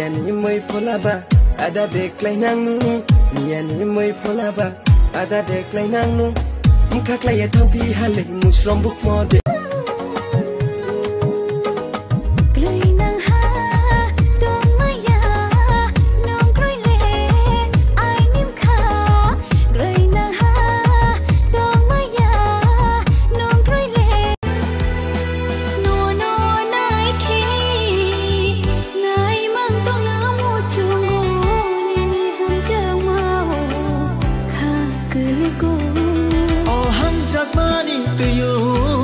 ni moi polaba ada deklai nangnu nia ni moi polaba ada deklai nangnu mka klaya thampi hale musrom buk mode Oh hang jak mani tu you